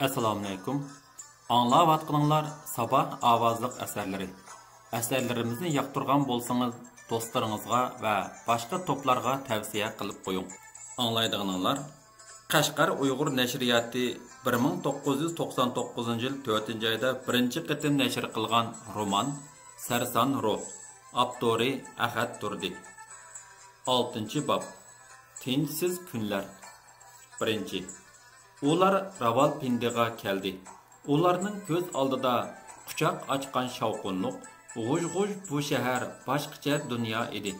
Assalamu alaykum. Anlayatqanlar sabah avazlıq əsərləri. Əsərlərimizni yoqturgan bolsanız, dostlarınızga və başqa toplarga tavsiya qilib qo'ying. Anlaydiganlar, Qashqar Uyg'ur nashriyati 1999 yil 4-oyda birinchi qitim nashr qilgan roman Sarson Ruh, avtori Ahad Turdi. 6-bob. Tinchsiz kunlar. 1. Ular Ravalpindiga keldi. Ularning ko'z oldida quchoq ochgan shovqinliq, g'uj-g'uj bu shahar boshqacha dunyo edi.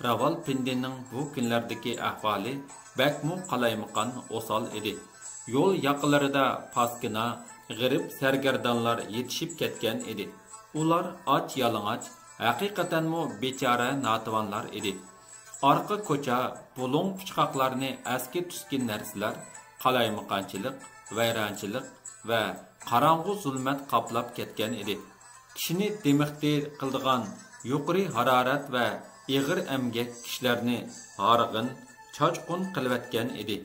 Ravalpindining bu kunlardagi ahvoli bakmu qalaymaqon o'sal edi. Yo'l yaqinlarida paskina, g'irib sargardonlar yetishib ketgan edi. Ular och-yalang'och, haqiqatanmi bechora notavonlar edi. Arqa ko'cha, bulung puchqoqlarni aski tuskin narsalar, qalaymaqonchilik, vayronchilik va qorong'u zulmat qoplab ketgan edi. Kishini demiqtir qildigan yuqori harorat va ig'ir emgak kishilarni horg'in, chochqun qilvatgan edi.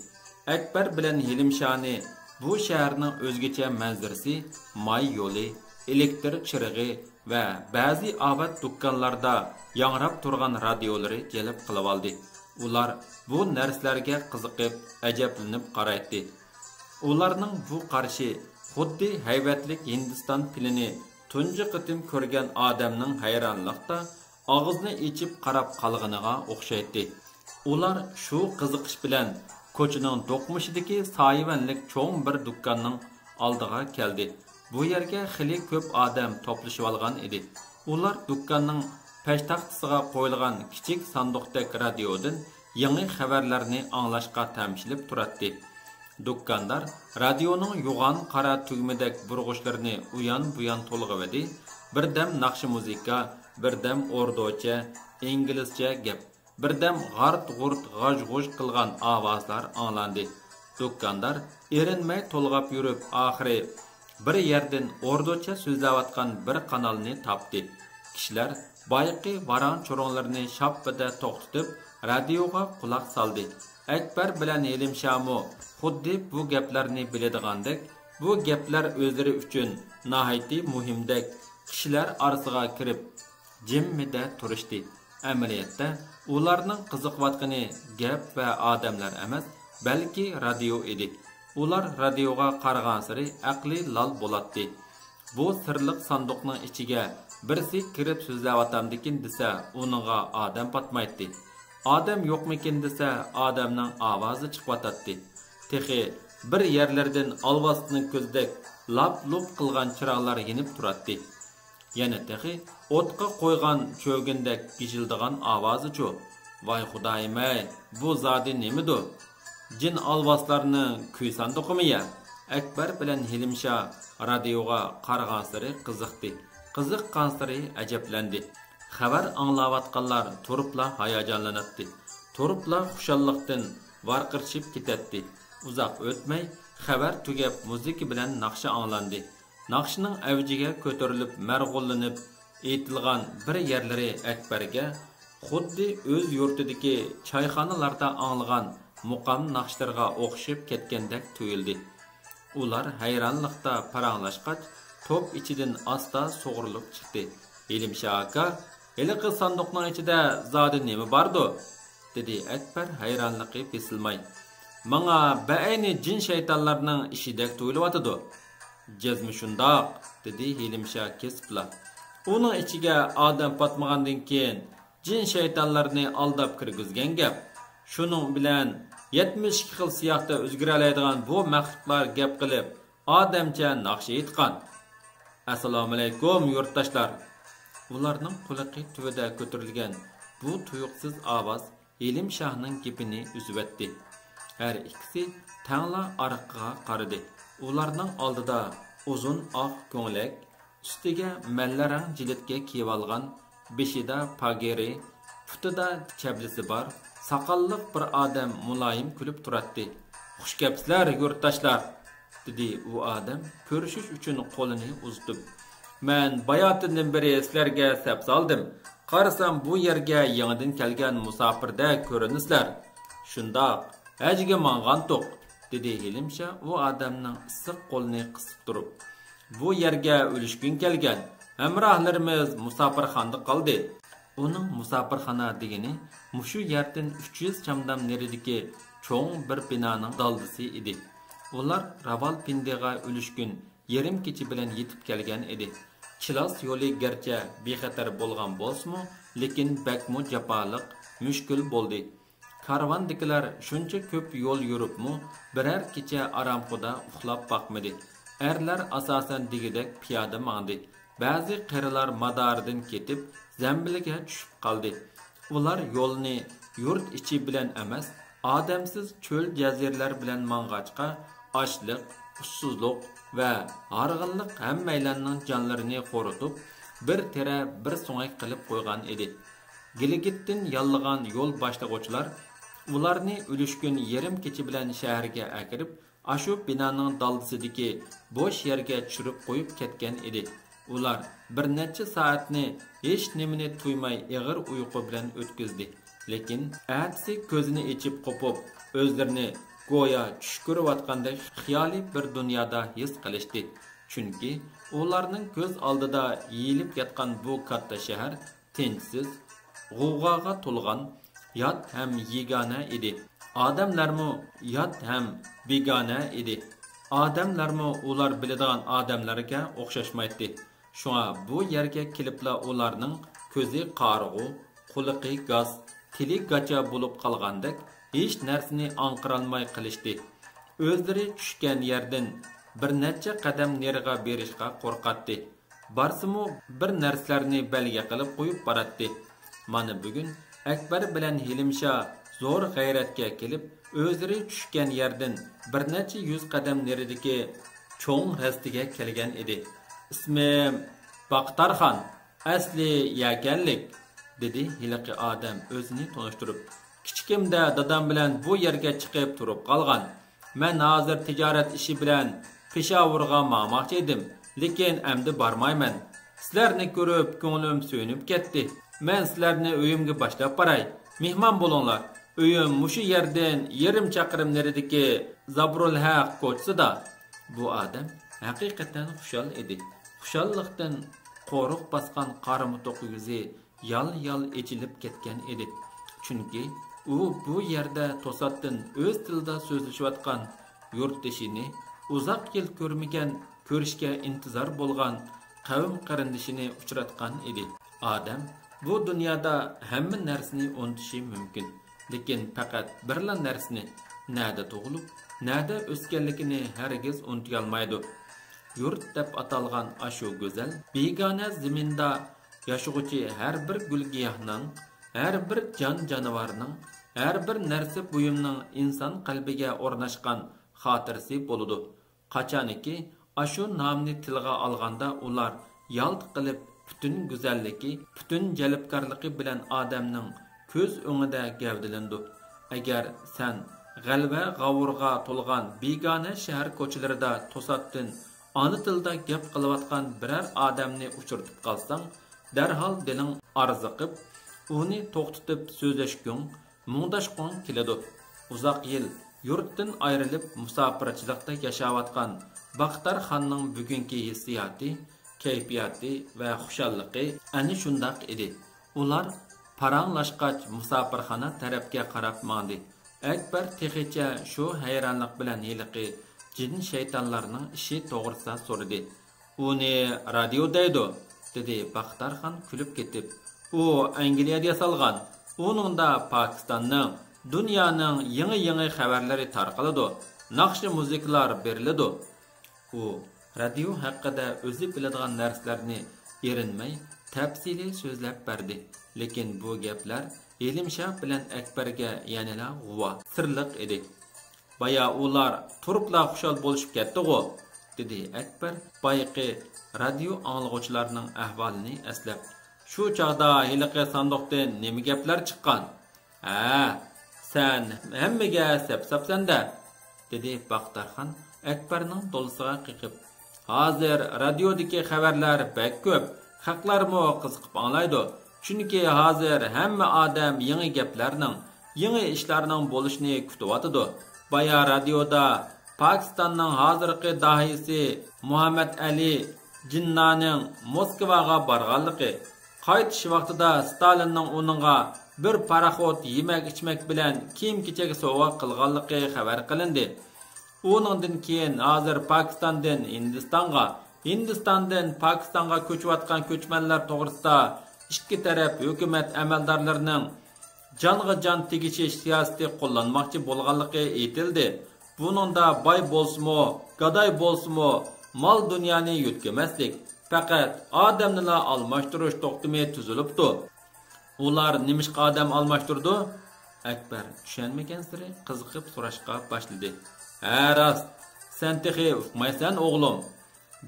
Akbar bilan Hilimshani bu shaharning o'zgacha manzarasi, may yo'li, elektr chirig'i va ba'zi obod do'konlarda yangrab turgan radiolari jalb qilib oldi. Ular bu narsalarga qiziqib, ajablanib qaraydi. Ularning bu qarashi xuddi haybatlik Hindiston filini tunji qitim ko'rgan odamning hayronlikda og'izni ochib qarab qolganiga o'xshaydi. Ular shu qiziqish bilan ko'chaning do'qmishidagi soyvanlik cho'ng bir do'konning oldiga keldi. Bu yerga xili ko'p odam to'plashib olgan edi. Ular do'konning peshtaxtasiga qo'yilgan kichik sanduqdek radiodan yangi xabarlarni anglashga tamshilib turadi. Do'kondor radioning yo'g'on qora tugmadek burg'ishlarini uyan-buyan to'lg'ivdi. Birdam naqshi muzika, birdam o'rdocha, inglizcha gap, birdam g'art-g'urt g'aj-g'uj qilgan ovozlar anglandi. Do'kondor erinmay to'lg'ab yurib, oxiri bir yerdan o'rdocha so'zlayotgan bir kanalni topdi. Kishilar bayqi varan cho'ronlarni shappada to'xtatib, radioga quloq soldi. Akbar bilan Hilimshamo xuddi bu gaplarni biladigandek, bu gaplar o'zlari uchun nihoyatda muhimdek kishilar orasiga kirib jimmida turishdi. Amaliyotda ularning qiziqayotgani gap va odamlar emas, balki radio edi. Ular radioga qaragan sari aqli lol bo'ladi. Bu sirliq sanduqning ichiga birsi kirib so'zlayotgandikin desa, uningga odam patmaydi. Odam yo'qmikin desa, odamning ovozi chiqyotadi. Texi bir yerlardan olvosning ko'zdek lap-lup qilgan chiroqlar yinib turadi. Yana texi o'tqa qo'ygan cho'gindek gijildigan ovozi-chu. Voy xudoyim-ey, bu zodi nimidir? Jin olvoslarni kuy sanduqimi-ya? Akbar bilan Hilimsha radioga qaragan sari qiziqdi. Qiziqqan sari ajablandi. Xabar anglayotganlar turibla hayajonlanadi. Turibla xushalliqdan varqirishib ketadi. Uzoq o'tmay xabar tugab muzika bilan naqsha anglandi. Naqshning avjiga ko'tarilib, marg'ullanib aytilgan bir yerlari Akbarga xuddi o'z yurtidagi choyxonalarda anglagan muqam naqshlarga o'xshib ketgandek tuyuldi. Ular hayronlikda paranglashqach, to'p ichidan asta sug'urilib chiqdi. Hilimsha aka, "Eliqi sanduqning ichida zodi nima bordi?" dedi Akbar hayronligi besilmay. "Menga ba'ayni jin shaytonlarning ishidek tuyulyotidi." "Jazmi shundoq", dedi Hilimsha kesibla. "Uning ichiga odam patmagandan keyin jin shaytonlarni aldab kirgizgan gap. Shuning bilan 72 xil siyoqda o'zgara oladigan bu maxluqlar gap qilib, odamcha naqsh aytgan. Assalomu alaykum yurtdoshlar." Ularning quloqi tuvida ko'tarilgan bu tuyuqsiz ovoz Hilimshahning gapini uzvatdi. Har ikkisi tangla orqaga qaradi. Ularning oldida uzun oq ko'ylak, ustiga mallarang jilitga kiyib olgan, beshida pageri, putida chablisi bor, saqalliq bir odam muloyim kulib turadi. "Xush kelibsizlar yurtdoshlar", dedi u odam ko'rishish uchun qo'lini uzatib. "Men bayotidan beri sizlarga sap soldim. Qarasam bu yerga yangidan kelgan musofirda ko'rinsizlar. Shundoq, hajga mangan to'q. dedi Hilimsha u odamning issiq qo'lini qisib turib. Bu yerga o'lishgun kelgan. Hamrohlarimiz musofirxonada qoldi. Uning musofirxona degani mushu yerdan 300 chamdam neridagi cho'ng bir binoning daldisi edi. Ular Ravalpindiga o'lishgun yarim kecha bilan yetib kelgan edi. Chilas yo'li garchi bexatar bo'lgan bo'lsa-mu, lekin bakmu jafoliq, mushkul bo'ldi. Karvandagilar shuncha ko'p yo'l yuribmi, biror kecha aramxo'da uxlab boqmadi. Erlar asosan degidek piyoda mandi. Ba'zi qarilar madoridan ketib, zambiliga tushib qoldi. Ular yo'lni yurt ichi bilan emas, odamsiz cho'l jazirlar bilan mang'achqa, ochliq, ussuzlik va harg'inlik hammaylarning jonlarini qo'ritib, bir tera bir so'ngak qilib qo'ygan edi. Giligitdan yollagan yo'l boshlag'uvchilar ularni o'lishgun yarim kecha bilan shaharga akirib, ashu binoning daldisidagi bo'sh yerga tushirib qo'yib ketgan edi. Ular bir necha soatni hech nimani tuymay ig'ir uyqu bilan o'tkazdi. Lekin atsi ko'zini ochib qopib, o'zlarini go'yo tush ko'rayotgandek xiyoliy bir dunyoda his qilishdi. Chunki ularning ko'z oldida yeyilib yotgan bu katta shahar tinchsiz, g'uvg'oga to'lgan, yot ham yegona edi. Odamlarmi yot ham begona edi. Odamlarmi ular biladigan odamlarga o'xshashmaydi. Shunga bu yerga kelibla ularning ko'zi qarg'u, quliqi gaz, tili gacha bo'lib qolgandek hech narsani anqirolmay qilishdi. O'zlari tushgan yerdan bir necha qadam nariga berishga qo'rqatdi. Barsimu bir narsalarni belga qilib qo'yib boratdi. Mana bugun Akbar bilan Hilimsha zo'r g'ayratga kelib, o'zlari tushgan yerdan bir necha 100 qadam naridagi cho'ng rastiga kelgan edi. "Ismim Baqtarxon, asli yakanlik", dedi hiliqi odam o'zini tanishtirib. "Kichikimda dadam bilan bu yerga chiqib turib qolgan. Men hozir tijorat ishi bilan Peshovarga bormoqchi edim, lekin endi bormayman. Sizlarni ko'rib ko'nglim so'yinib ketdi. Men sizlarni uyimga boshlab boray. Mehmon bo'linglar. Uyim mushu yerdan yarim chaqirim naridagi Zabrul Haq ko'chasida." Bu odam haqiqatan xushal edi. Xushallikdan qo'riq bosgan qarimotoq yuzi yal-yal echilib ketgan edi. Chunki u bu yerda to'satdan o'z tilida so'zlashayotgan yurtdishini, uzoq yil ko'rmagan, ko'rishga intizor bo'lgan qavm qarindishini uchratgan edi. Odam bu dunyoda hamma narsani unutishi mumkin, lekin faqat birla narsani, nada tug'ilib, nada o'sganligini hargiz unuta olmaydi. Yurt deb atalgan ashu go'zal, begona zaminda yashag'uvchi har bir gul-giyohning, har bir jon-jonivorning, har bir narsa buyumning inson qalbiga o'rnashgan xotirasi bo'ladi. Qachoniki ashu nomni tilga olganda ular yalt qilib butun go'zalligi, butun jalbkorligi bilan odamning ko'z o'ngida gavdalandi. Agar sen g'alva g'avurga to'lgan begona shahar ko'chalarida to'satdan ona tilda gap qilayotgan biror odamni uchirtib qolsang, darhol diling arziqib, uni to'xtatib so'zlashgung, mungdashgung keladi. Uzoq yil yurtdan ayrilib musofirchilikda yashayotgan Baqtarxonning bugungi hissiyoti, kayfiyati va xushalligi ana shundoq edi. Ular paranglashqach musofirxona tarafga qarab mandi. Akbar texicha shu hayronlik bilan hiliqi jin shaytonlarning ishi to'g'risida so'radi. "Uni radio deydi", dedi Baqtarxon kulib ketib. "U Angliyada yasalgan. Uningda Pokistonning, dunyoning yangi xabarlari tarqaladi. Naqshi muzikalar beriladi." U radio haqida o'zi biladigan narsalarni erinmay tafsiliy so'zlab berdi. Lekin bu gaplar Hilimsha bilan Akbarga yanada g'uva, sirliq edi. "Baya ular turibla xushal bo'lishib ketdi-ku", dedi Akbar bayqi radio anglag'uvchilarning ahvolini eslab. "Shu chaqda hiliqi sandiqdan nima gaplar chiqqan?" "Ha, sen hammaga sap-sapsanda", dedi Baqtarxon Akbarning to'lisiga qiqib. "Hozir radiodagi xabarlar bak ko'p, xalqlarmi qiziqib anglaydi. Chunki hozir hamma odam yangi gaplarning, yangi ishlarning bo'lishini kutyapti. Baya radioda Pakistanning hozirgi dahisi Muhammad Ali Jinna'ning Moskvaga borganligi, qaytish vaqtida Stalinning uningga bir paraxod yemak-ichmak bilan kiyim-kechak sovg'a qilganligi xabar qilindi. Uningdan keyin hozir Pokistondan Hindistonga, Hindistondan Pokistonga ko'chayotgan ko'chmanlar to'g'risida ikki taraf hukumat amaldorlarining jonga jon tegishish siyosati qo'llanmoqchi bo'lganligi aytildi. Buningda boy bo'lsimi, gadoy bo'lsimi, mol dunyoni yutkamaslik, faqat odamni almashtirish to'xtami tuzilibdi. Ular nimishqa odam almashtirdi? Akbar tushunmagan siri qiziqib so'rashga boshladi. "Ha, rost, sen texi uqmaysan o'g'lim",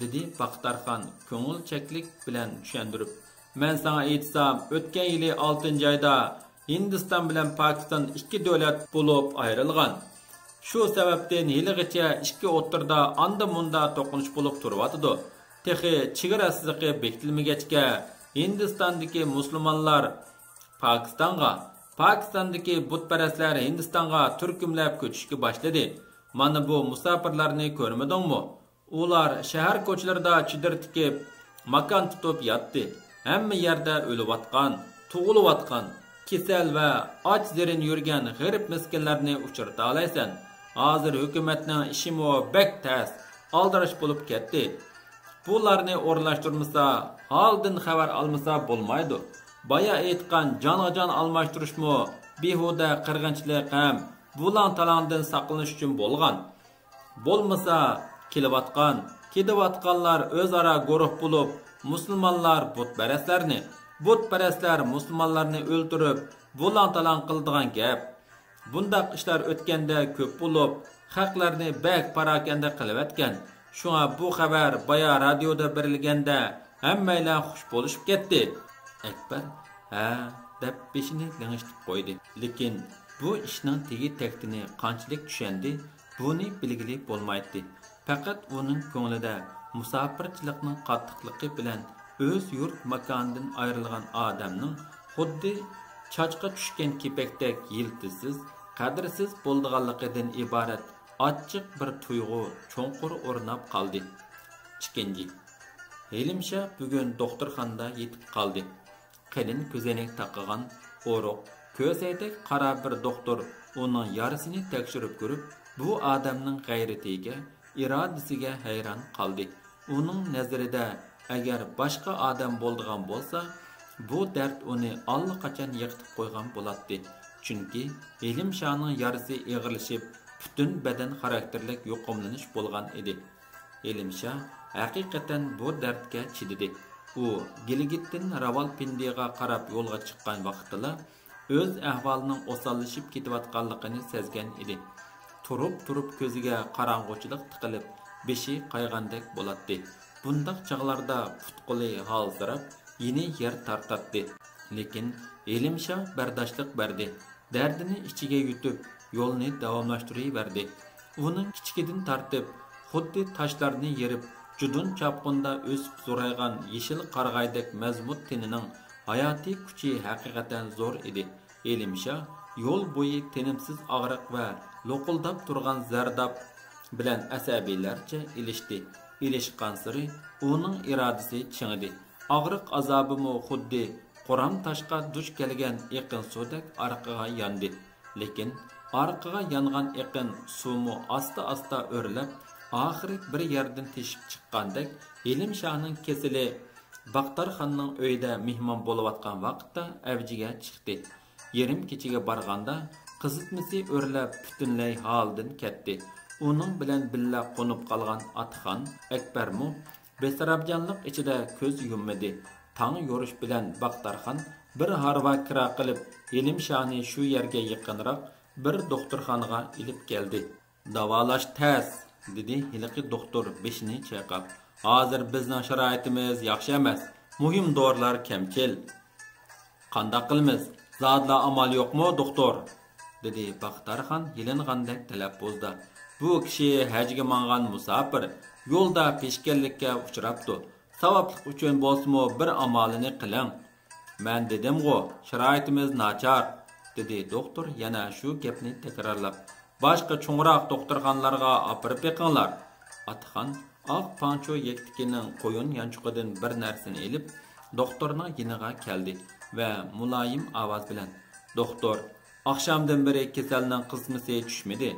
dedi Baxtarxon ko'ngilchaklik bilan tushundirib. "Men sana aytsam, o'tgan yili 6-oyda Hindiston bilan Pokiston ikki davlat bo'lib ayrilgan. Shu sababdan yiligacha ikki o'rtada anda-munda to'qinish bo'lib turyapti. Texi chegarasizligi bekitilmagachga Hindistondagi musulmonlar Pokistonga, Pokistondagi butparastlar Hindistonga turkumlab ko'chishga boshladi. Mana bu musofirlarni ko'rmadingmi? Ular shahar ko'chalarida chidir tikib, makon tutib yotdi. Hamma yerda o'layotgan, tug'ilayotgan, kasal va och zirin yurgan g'arib miskinlarni uchirta olaysan. Hozir hukumatning ishimi bek tas, aldirish bo'lib ketdi. Bularni o'rlashtirmasa, holdan xabar olmasa bo'lmaydi. Baya aytgan jon-jon almashtirishmi, behuda qirg'inchilik ham bulan talondan saqlanish uchun bo'lgan. Bo'lmasa, ketayotganlar o'zaro guruh bo'lib, musulmonlar butparastlar musulmonlarni o'ldirib, bulan talon qildigan gap. Bundaq ishlar o'tganda ko'p bo'lib, haqlarni bak parakanda qilayotgan. Shunga bu xabar baya radioda berilganda hammalar xush bo'lishib ketdi. Akbar "Ha" deb beshini lang'ishtib qo'ydi. Lekin bu ishning tegi taktini qanchalik tushundi, buni bilgili bo'lmaydi. Faqat uning ko'nglida musofirchilikning qattiqligi bilan o'z yurt makonidan ayrilgan odamning xuddi chochqa tushgan kepakdek yiltisiz, qadrsiz bo'lganligidan iborat ochiq bir tuyg'u cho'nqur o'rnab qoldi. Ikkinchi, Helimsha bugun doktorxonada yetib qoldi. Qalin ko'zoynak taqagan, o'roq, ko'zaydak qara bir doktor uning yarasini tekshirib ko'rib, bu odamning g'ayratiga, irodasiga hayron qoldi. Uning nazarida agar boshqa odam bo'lgan bo'lsa, bu dard uni allaqachon yiqitib qo'ygan bo'ladi. Chunki Helimshaning yarasi eg'irlashib, butun badan xarakterlik yo'qomlanish bo'lgan edi. Helimsha haqiqatan bu dardga chidadi. U Gilgitdan Ravalpindiga qarab yo'lga chiqqan vaqtida o'z ahvolining osonlashib ketayotganligini sezgan edi. Turib ko'ziga qorong'uchilik tiqilib, beshi qayg'andek bo'ladi. Bundaq chog'larda putquli halsirab, yeni yer tartatdi. Lekin Helimsha bardoshlik berdi. Dardini ichiga yutib, yo'lni davomlashtiraverdi. Uning kichkidan tartib, xuddi toshlarni yerib, judun chapqunda o'sib zo'raygan yeshil qarg'aydek mazmut tenining hayotiy kuchi haqiqatan zo'r edi. Helimsha yo'l bo'yi tinimsiz og'riq va lo'qildab turgan zardob bilan asabiylarcha ilishdi. Ilishgan siri uning irodasi chingidi. Og'riq azobimi xuddi qo'ram toshqa duch kelgan yaqin suvdek orqaga yondi. Lekin orqaga yongan yaqin suvmi asta o'rlab, oxiri bir yerdan teshib chiqqandek Helimshaning kesili Baxtarxonning uyida mehmon bo'layotgan vaqtda avjiga chiqdi. Yerim kechiga borganda qizitmasi o'rlab butunlay holdan ketdi. Uning bilan billa qo'nib qolgan Atxon Akbarmu besarabjonlik ichida ko'z yummadi. Tang yorish bilan Baxtarxon bir harva kira qilib Helimshani shu yerga yaqinroq bir doktorxonaga ilib keldi. "Davolash tez", dedi hiliqi doktor beshini chayqab. "Hozir bizning sharoitimiz yaxshi emas. Muhim dorilar kamchil. Qanday qilamiz? Zodla amal yo'qmi, doktor?" dedi Baxtarxon yilingandek talaffuzda. "Bu kishi hajga mangan musofir, yo'lda peshkanlikka uchrabdi. Savoblik uchun bo'lsa-mu bir amalini qiling." "Men dedim-ku, sharoitimiz nachar", dedi doktor yana shu gapni takrorlab. Başqa çoğunroq doktorxanalarga apirib beqinglar. Atxan oq pancho yektikining qo'yun yanchuqidan bir narsani elib, doktorning yiniga keldi va muloyim ovoz bilan: "Doktor, oqshomdan beri kasalning qismisi tushmadi.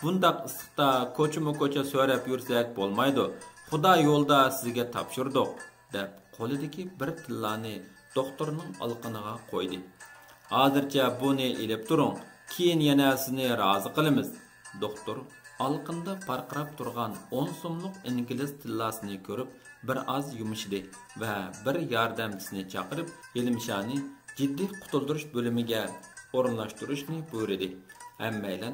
Bundaq issiqda ko'chma-ko'cha so'rab yursak bo'lmaydi. Xudo yo'lda sizga topshirdik", deb qo'lidagi bir tillani doktorning olqiniga qo'ydi. "Hozircha buni ilib turing, keyin yana sizni rozi qilamiz." Doktor olqinda parqirab turgan 10 so'mlik ingliz tillasini ko'rib bir oz yumishdi va bir yordamchisini chaqirib, Yelimshani jiddiy qutuldirish bo'limiga o'rinlashtirishni buyurdi. Hammaylar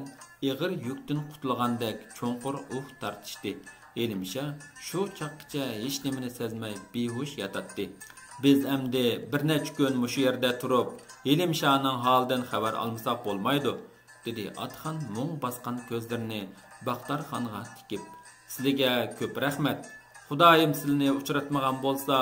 ig'ir yukdan qutulgandek cho'nqur tortishdi. Yelimsha shu chaqqicha hech nimani sezmay behush yotadi. "Biz endi bir necha kun mushu yerda turib, Yelimshaning holidan xabar olmasak bo'lmaydi", dedi Atxan mung bosgan ko'zlarini Baxtarxonga tikib. "Sizlarga ko'p rahmat. Xudoyim sizni uchratmagan bo'lsa,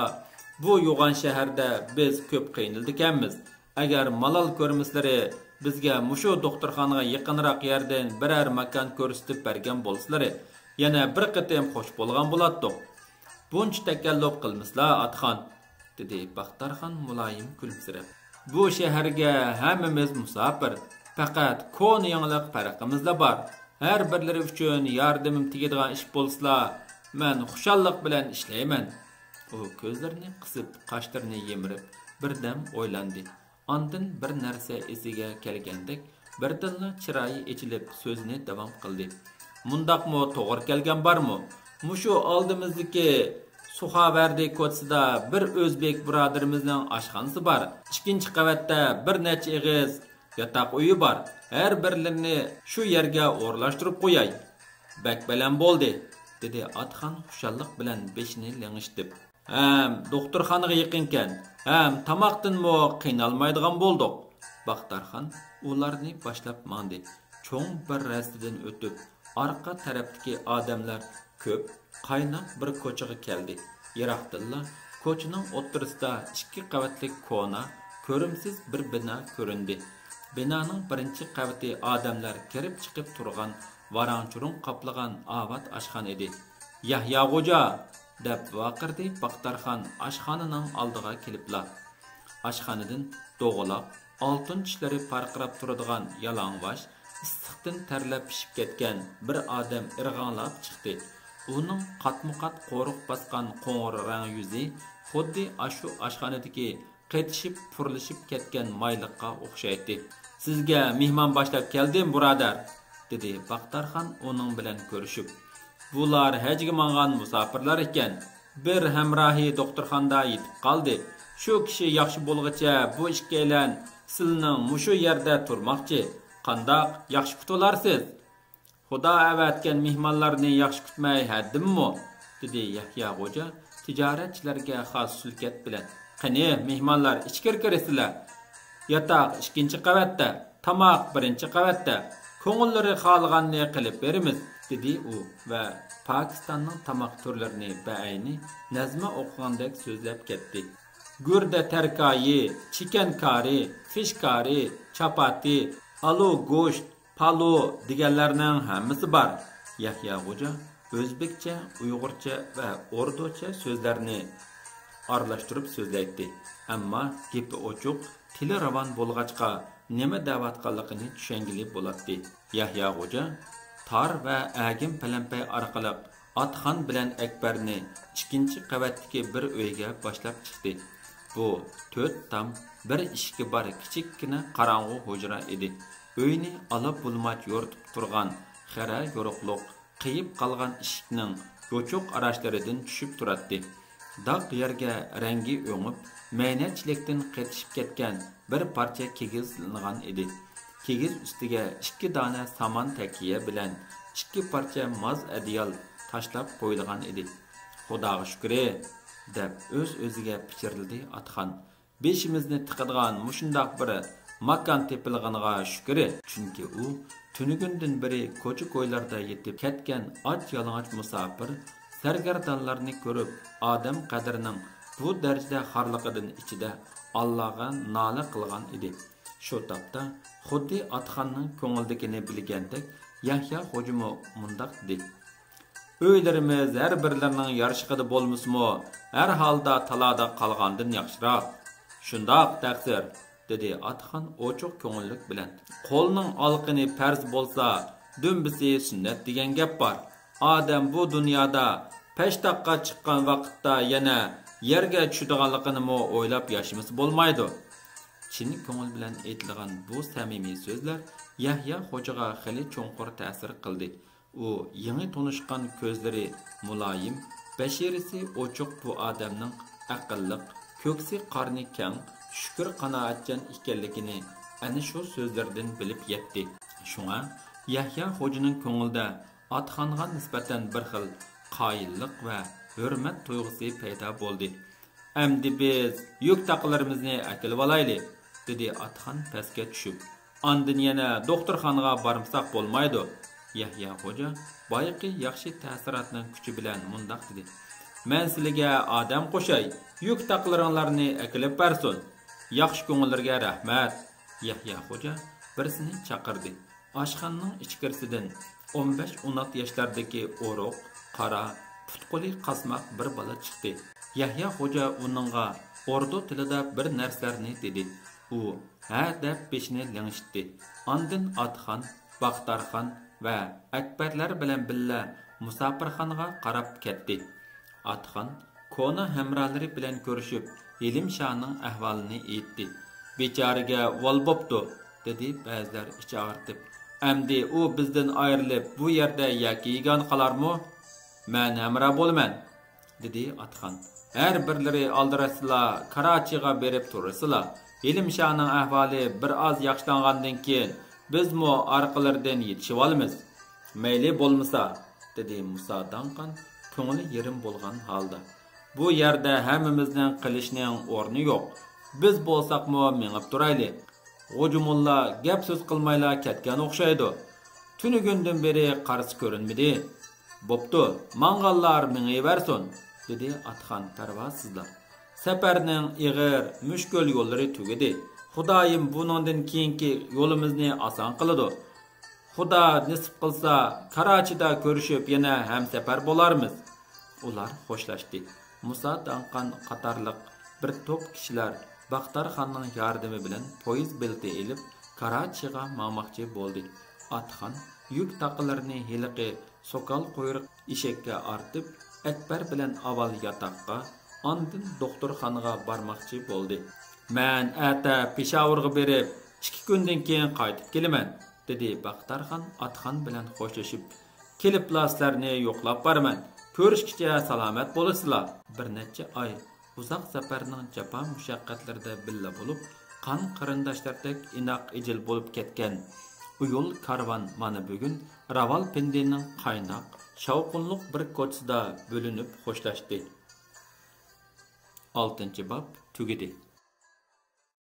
bu yo'g'on shaharda biz ko'p qiynaldik-ekanmiz. Agar malol ko'rmislari bizga mushu doktorxonaga yaqinroq yerdan biror makon ko'rsatib bergan bo'lsalari, yana bir qatim xo'sh bo'lgan bo'lardik. Buncha takalluf qilmislar Atxon", dedi Baxtarxon muloyim kulimsirab. "Bu shaharga hammamiz musofir. Faqat ko'ni yangilik farqimizda bor. Har birlari uchun yordamim tegadigan ish bo'lsa, men xushallik bilan ishlayman." U ko'zlarini qisib, qoshlarini yemirib, birdam o'ylandi. Ondan bir narsa esiga kelgandek, birdilla chiroyi ichilib so'zini davom qildi. "Mundaqmi to'g'ri kelgan bormi? Mushu oldimizdagi Suxavardi ko'chasida bir o'zbek birodarimizning oshxonasi bor. Ikkinchi qavatda bir necha ig'iz yotoq uyi bor. Har birlarini shu yerga o'rlashtirib qo'yay." "Bak bilan bo'ldi", dedi Atxon xushallik bilan beshini lengishtirib. "Ham doktorxonaga yaqinkan, ham tomoqdanmi qiynalmaydigan bo'ldik." Baxtarxon ularni boshlab mandi. Cho'ng bir rastidan o'tib, orqa tarafdagi odamlar ko'p qaynoq bir ko'chaga keldi. Yiroqdilla ko'chaning o'ttirisida 2 qavatli kona, ko'rimsiz bir bino ko'rindi. Binoning birinchi qavati odamlar kirib chiqib turgan varanchurun qoplagan ovat oshxona edi. "Yahyo Xo'ja", deb vaqirdi Baxtarxon oshxonaning oldiga kelibla. Oshxonadan do'g'aloq, oltin tishlari parqirab turadigan yalang'och, issiqdan terlab pishib ketgan bir odam irg'anlab chiqdi. Uning qatmuqat qo'riq bosgan qo'ng'ir rang yuzi xuddi ashu oshxonadagi qetishib purilishib ketgan mayliqqa o'xshaydi. "Sizga mehmon boshlab keldim, birodar", dedi Baxtarxon uning bilan ko'rishib. "Bular hajga mangan musofirlar ekan. Bir hamrohi doktorxonada yetib qoldi. Shu kishi yaxshi bo'lguncha bu ikkalan sizning mushu yerda turmoqchi. Qandoq yaxshi kutib Xudo avatgan mehmonlarni yaxshi kutmay haddimmi?" dedi Yahyo Xo'ja tijoratchilarga xos sulkat bilan. "Qani mehmonlar ichkir kirsizlar. Yotoq 2-chi qavatda, tomoq 1-chi qavatda. Ko'ngillari xohlaganini qilib beramiz", dedi u va Pokistonning tomoq turlarini ba'ayni nazma o'qigandek so'zlab ketdi. Gurda tarkoyi, chicken kari, fish kari, chapati, alu go'sht, palu deganlarning hammasi bor. Yahyo Xo'ja o'zbekcha, uyg'urcha va urducha so'zlarni aralashtirib so'zlaydi. Ammo gapi ochiq, tili ravon bo'lg'achqa nima da'vatqanligini tushungili bo'ladi. Yahyo Xo'ja tor va agim palampay orqali Atxon bilan Akbarni 2-chi qavatdagi bir uyga boshlab chiqdi. Bu 4 tam bir eshigi bor kichikkina qorong'u hujra edi. Uyni olib bulmach yo'rtib turgan xira yo'riqliq qiyib qolgan eshikning yo'chuq arashlaridan tushib turadi. Daq yerga rangi o'ngib, maynatchilikdan qetishib ketgan bir parcha kigiz ilingan edi. Kigiz ustiga 2 dona saman takiya bilan 2 parcha moz adiyal tashlab qo'yilgan edi. "Xudoga shukr", deb o'z-o'ziga pichirladi Atxon. "Beshimizni tiqadigan mushundoq bir makon tepilganiga shukr, chunki u tunugundan beri ko'cha-ko'ylarda yetib ketgan och yalang'och musofir sargardonlarni ko'rib, odam qadrining bu darajada xorliqidan ichida Allohga nola qilgan edi." Shu topda xuddi Atxonning ko'ngildagini bilgandek, Yahya hocamı mundaq dedi. Öylerimiz her birlerinin yarışıqıda bolmusmu, her halda talada qalğandın yaxşıroq. Şundaq taqsir, dedi Atxan oçuq ko'ngillik bilan. Qo'lning alqini farz bolsa, dünbisi sünnet degan gap bor. Odam bu dunyoda peshtoqqa chiqqan vaqtda yana yerga tushadiganligini o'ylab yashashimiz bo'lmaydi. Chin ko'ngil bilan aytilgan bu samimiy so'zlar Yahya hocaga xili cho'nqur ta'sir qildi. U yangi tanishgan ko'zlari muloyim, bashirisi ochiq bu odamning aqlliq, ko'ksi qarni keng, shukr qanoatchan ekanligini ana shu so'zlardan bilib yetdi. Shunga Yahya hocaning ko'ngilda Atxonga nisbatan bir xil qoyillik va hurmat tuyg'usi paydo bo'ldi. Endi biz yuk taqlarimizni akilib olaylik, dedi Atxon pastga tushib. Andin yana doktorxonaga bormsak bo'lmaydi. Yahya hoca boyaqi yaxshi ta'sirotning kuchi bilan mundaq dedi. Men sizlarga odam qo'shay, yuk taqlaringlarni akilib bersin. Yaxshi ko'ngillarga rahmat. Yahya hoca birisini chaqirdi. Oshxonaning ichkarisidan 15-16 yoshlardagi o'roq, qora, putquli qasmoq bir bola chiqdi. Yahya hoca uningga ordu tilida bir narsalarni dedi. U ha deb beshini lingishdi. Andin Atxon, Baxtarxon va Akbarlar bilan billa musofirxonaga qarab ketdi. Atxon kona hamrohlari bilan ko'rishib, Ilim Shahning ahvolini aytdi. Bechoraga vol bo'pti, dedi ba'zilar ichi og'ritib. Endi u bizdan ayrilib bu yerda yoki yegan qolarmi? Men hamroh bo'laman, dedi Atxon. Her birleri aldirasılar, Karachiga berib turasılar. Ilim Shahning ahvoli bir az yaxshilangandan keyin biz mu orqalardan yetishib olamiz. Mayli bo'lmasa, dedi Musa Danqan ko'ngli yerim bo'lgan holda. Bu yerda hammamizning qilishning o'rni yo'q. Biz bo'lsaqmi mengib turaylik. G'o'jumulla gap so'z qilmayla ketgan o'xshaydi. Tunigundan beri qarshi ko'rinmadi. Bo'pti, mang'allar mengayversin, dedi Atxon parvozsizlar. Safarning ig'ir, mushkul yo'llari tugadi. Xudoyim buningdan keyingi yo'limizni oson qiladi. Xudo nasib qilsa, Karachida ko'rishib yana ham safar bo'larmiz. Ular xo'shlashdi. Musa Danqan qatorliq bir to'p kishilar Baxtarxonning yordami bilan poyezd belti elib Karachiga bormoqchi bo'ldi. Atxon yuk taqalarini hiliqi soqol quyruq eshakka ortib, Akbar bilan avval yotoqqa, andin doktorxonaga bormoqchi bo'ldi. Men ata Peshawarga berib, 2 kundan keyin qaytib kelaman, dedi Baxtarxon Atxon bilan xo'shlashib. Kelib plaslarni yo'qlab baraman. Ko'rishkicha salomat bo'lasizlar. Bir necha oy uzoq safarning jafo mushaqqatlarida billa bo'lib, qon qarindoshlardek inoq ijil bo'lib ketgan bu yo'l karvon mana bugun Ravalpindining qaynoq, shavqinliq bir ko'chasida bo'linib xo'shlashdi. 6-bob tugadi.